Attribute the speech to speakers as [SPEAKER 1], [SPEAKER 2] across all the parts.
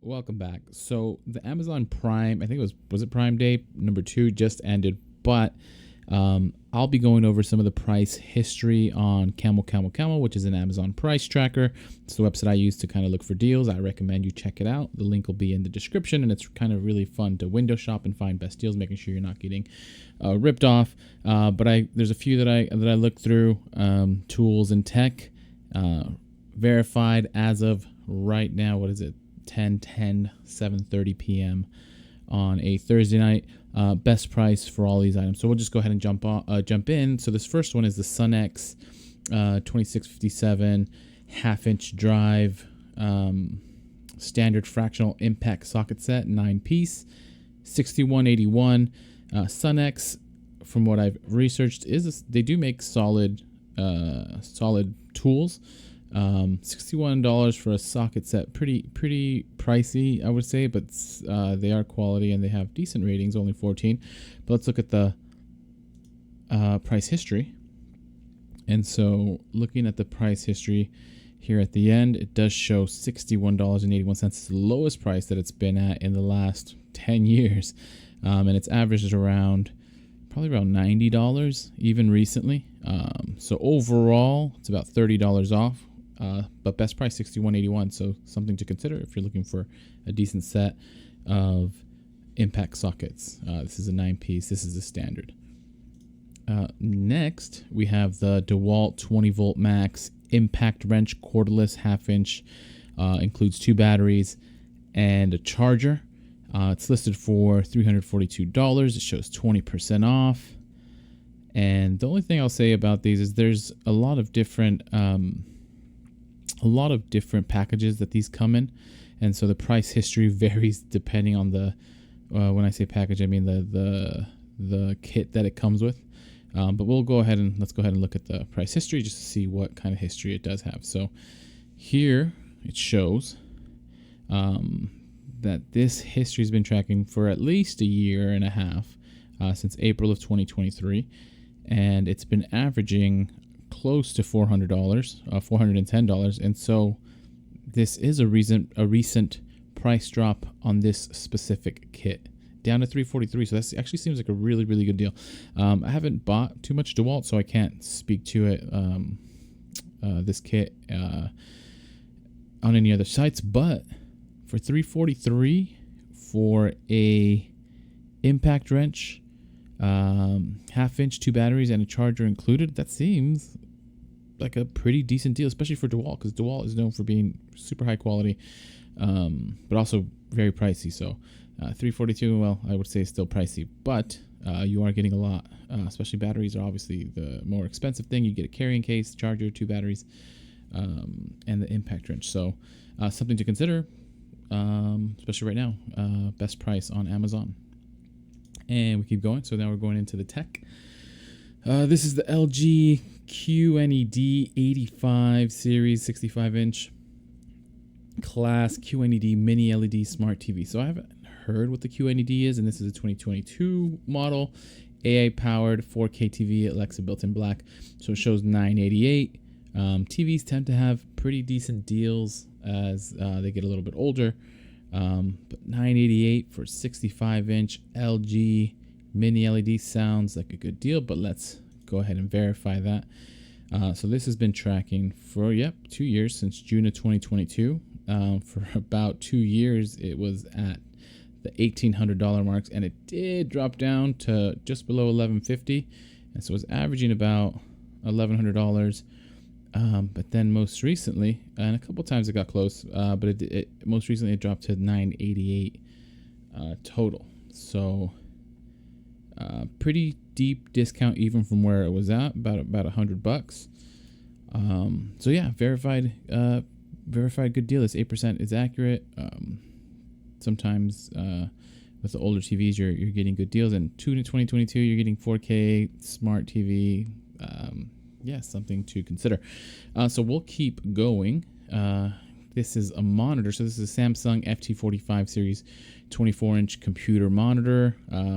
[SPEAKER 1] Welcome back. So the Amazon Prime, I think was it Prime Day number 2 just ended, but I'll be going over some of the price history on Camel, which is an Amazon price tracker. It's the website I use to kind of look for deals. I recommend you check it out. The link will be in the description, and it's kind of really fun to window shop and find best deals, making sure you're not getting ripped off. But there's a few that I looked through. Tools and tech, verified as of right now. What is it? 7:30 p.m. on a Thursday night. Best price for all these items. So we'll just go ahead and jump in. So this first one is the Sunex 2657 half-inch drive standard fractional impact socket set, 9-piece, 6181. Sunex, from what I've researched, they do make solid tools. $61 for a socket set, pretty pricey, I would say, but they are quality and they have decent ratings, only 14. But let's look at the price history. And so looking at the price history here at the end, it does show $61.81. It's the lowest price that it's been at in the last 10 years. And it's averaged probably around $90 even recently. So overall, it's about $30 off. But best price $61.81, so something to consider if you're looking for a decent set of impact sockets. This is a 9-piece. This is the standard. Next, we have the DeWalt 20-volt max impact wrench cordless half-inch. Includes 2 batteries and a charger. It's listed for $342. It shows 20% off. And the only thing I'll say about these is there's a lot of different packages that these come in, and so the price history varies depending on the when I say package, I mean the kit that it comes with. But let's go ahead and look at the price history just to see what kind of history it does have. So here it shows that this history has been tracking for at least a year and a half, since April of 2023, and it's been averaging close to $400, $410, and so this is a recent price drop on this specific kit, down to $343. So that actually seems like a really good deal. I haven't bought too much DeWalt, so I can't speak to it this kit on any other sites, but for $343 for a impact wrench, half-inch, 2 batteries, and a charger included, that seems like a pretty decent deal, especially for DeWalt, because DeWalt is known for being super high quality, but also very pricey. So $342, well, I would say still pricey, but you are getting a lot, especially batteries are obviously the more expensive thing. You get a carrying case, charger, 2 batteries, and the impact wrench. So something to consider, especially right now. Best price on Amazon. And we keep going. So now we're going into the tech. This is the LG QNED 85 Series 65-inch class QNED mini LED smart TV. So I haven't heard what the QNED is, and this is a 2022 model, AI powered 4K TV, Alexa built-in black. So it shows $988. TVs tend to have pretty decent deals as they get a little bit older, but $988 for 65-inch LG mini LED sounds like a good deal, but let's go ahead and verify that. So this has been tracking for 2 years, since June of 2022. For about 2 years, it was at the $1,800 marks, and it did drop down to just below $1,150, and so it was averaging about $1,100. But then most recently, and a couple times it got close, but most recently it dropped to $988 total. So pretty deep discount even from where it was at, about $100. So yeah, verified good deal. This 8% is accurate. Sometimes with the older TVs, you're getting good deals, and 2022 you're getting 4K smart TV. Something to consider. So we'll keep going. This is a monitor. So this is a Samsung FT45 series 24-inch computer monitor,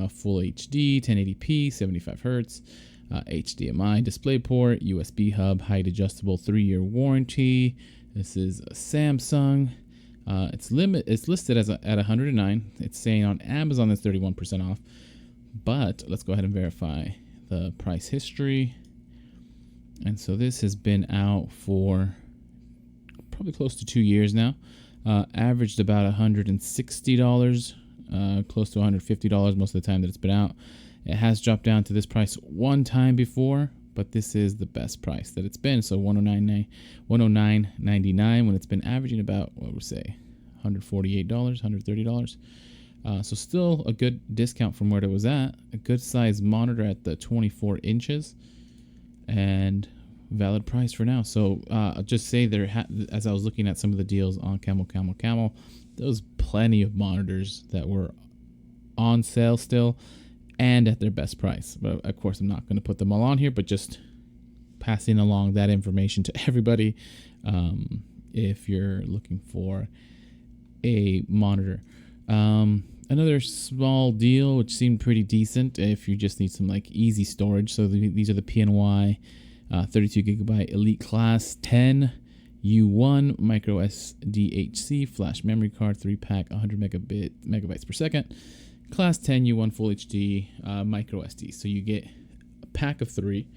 [SPEAKER 1] full HD, 1080p, 75 hertz, HDMI DisplayPort, USB hub, height adjustable, 3-year warranty. This is a Samsung. It's listed as at 109. It's saying on Amazon it's 31% off. But let's go ahead and verify the price history. And so this has been out for probably close to 2 years now. Averaged about $160, close to $150 most of the time that it's been out. It has dropped down to this price one time before, but this is the best price that it's been. So $109.99 when it's been averaging about, what would we say, $148, $130. So still a good discount from where it was at. A good size monitor at the 24 inches and valid price for now. So I'll just say as I was looking at some of the deals on Camel, there was plenty of monitors that were on sale still and at their best price. But of course, I'm not going to put them all on here, but just passing along that information to everybody if you're looking for a monitor. Another small deal, which seemed pretty decent if you just need some like easy storage. So these are the PNY 32 gigabyte Elite Class 10 U1 microSDHC flash memory card, 3-pack, 100 megabytes per second. Class 10 U1 Full HD micro SD. So you get a pack of 3,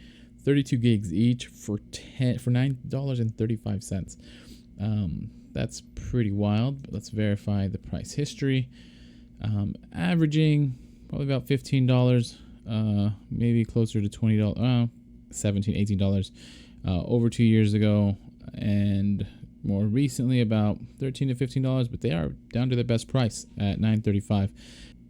[SPEAKER 1] 32 gigs each for $9.35. That's pretty wild. But let's verify the price history. Averaging probably about $15, maybe closer to $20, $17, $18 over 2 years ago, and more recently about $13 to $15, but they are down to their best price at $9.35.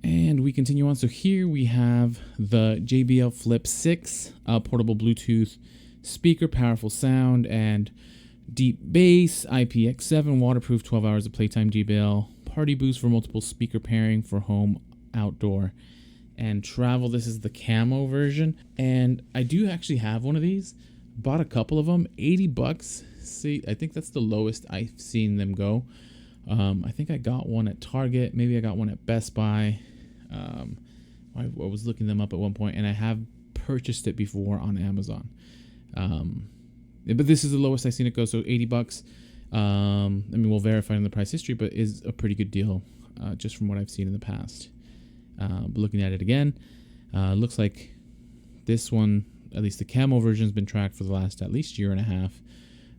[SPEAKER 1] And we continue on. So here we have the JBL Flip 6 portable Bluetooth speaker, powerful sound and deep bass, IPX7, waterproof, 12 hours of playtime JBL, party boost for multiple speaker pairing for home, outdoor, and travel. This is the camo version, and I do actually have one of these. Bought a couple of them, $80. See, I think that's the lowest I've seen them go. I think I got one at Target. Maybe I got one at Best Buy. I was looking them up at one point, and I have purchased it before on Amazon. But this is the lowest I've seen it go, so $80. I mean, we'll verify in the price history, but is a pretty good deal just from what I've seen in the past. But looking at it again, looks like this one, at least the camo version, has been tracked for the last at least year and a half,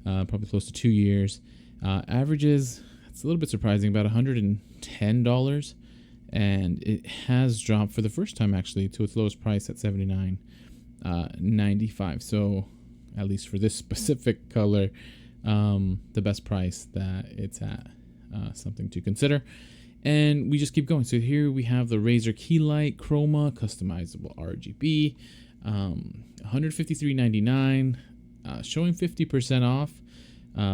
[SPEAKER 1] probably close to 2 years. Averages, it's a little bit surprising, about $110, and it has dropped for the first time actually to its lowest price at $79.95. So at least for this specific color, the best price that it's at, something to consider. And we just keep going. So here we have the Razer Key Light Chroma customizable RGB, $153.99, showing 50% off.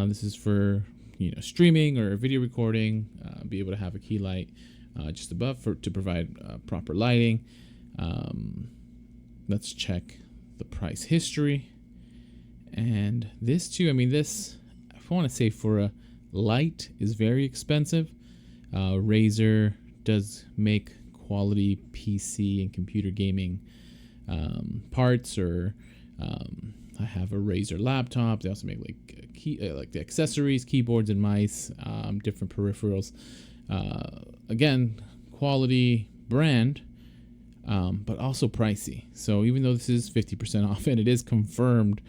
[SPEAKER 1] This is for streaming or video recording. Be able to have a key light just above to provide proper lighting. Let's check the price history. And this too, I mean, this, I want to say for a light is very expensive. Razer does make quality PC and computer gaming parts, or I have a Razer laptop. They also make like the accessories, keyboards and mice, different peripherals. Again, quality brand, but also pricey. So even though this is 50% off and it is confirmed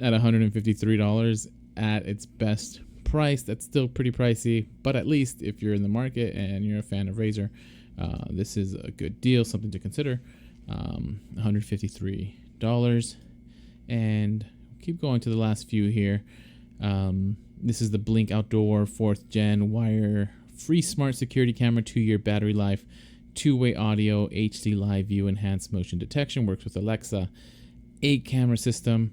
[SPEAKER 1] at $153 at its best price, that's still pretty pricey. But at least if you're in the market and you're a fan of Razer, this is a good deal, something to consider. $153. And keep going to the last few here. This is the Blink Outdoor 4th Gen wire free smart security camera, 2-year battery life, 2-way audio, HD live view, enhanced motion detection, works with Alexa, 8-camera system.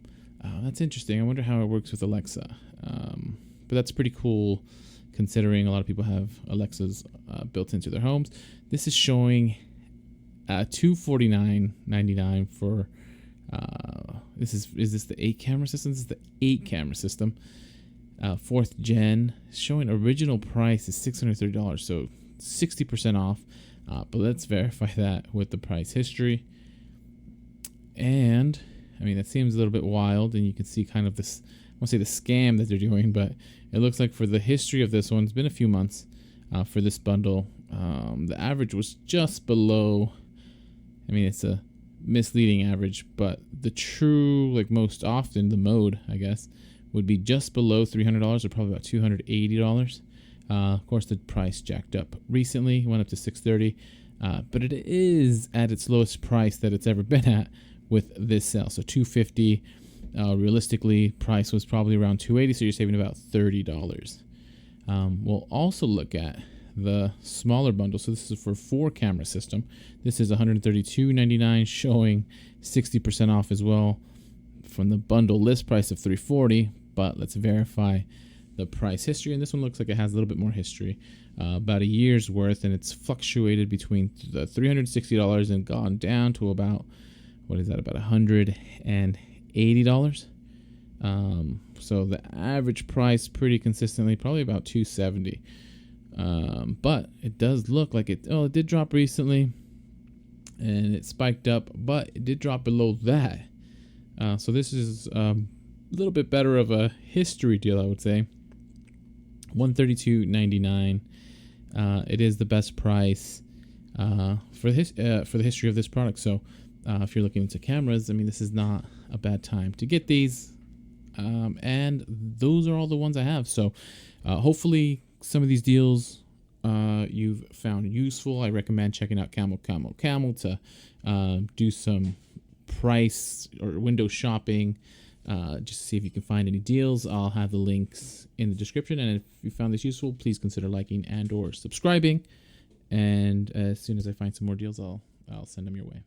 [SPEAKER 1] That's interesting. I wonder how it works with Alexa. But that's pretty cool considering a lot of people have Alexas built into their homes. This is showing $249.99 for is this the 8-camera system? This is the 8-camera system. 4th gen, showing original price is $630, so 60% off. But let's verify that with the price history. And I mean, that seems a little bit wild, and you can see kind of this won't say the scam that they're doing, but it looks like for the history of this one, it's been a few months for this bundle. The average was just below, I mean, it's a misleading average, but the true, like most often, the mode, I guess, would be just below $300 or probably about $280. Of course, the price jacked up recently, went up to $630, but it is at its lowest price that it's ever been at with this sale. So $250. Realistically, price was probably around $280, so you're saving about $30. We'll also look at the smaller bundle. So this is for 4-camera system. This is $132.99, showing 60% off as well from the bundle list price of $340. But let's verify the price history, and this one looks like it has a little bit more history, about a year's worth, and it's fluctuated between the $360 and gone down to about, what is that, about $180. So the average price pretty consistently, probably about $270. But it does look like it did drop recently and it spiked up, but it did drop below that. So this is a little bit better of a history deal, I would say. $132.99. It is the best price for the history of this product. So if you're looking into cameras, I mean, this is not a bad time to get these. And those are all the ones I have. So hopefully some of these deals you've found useful. I recommend checking out Camel to do some price or window shopping, just to see if you can find any deals. I'll have the links in the description, and if you found this useful, please consider liking and or subscribing. And as soon as I find some more deals, I'll send them your way.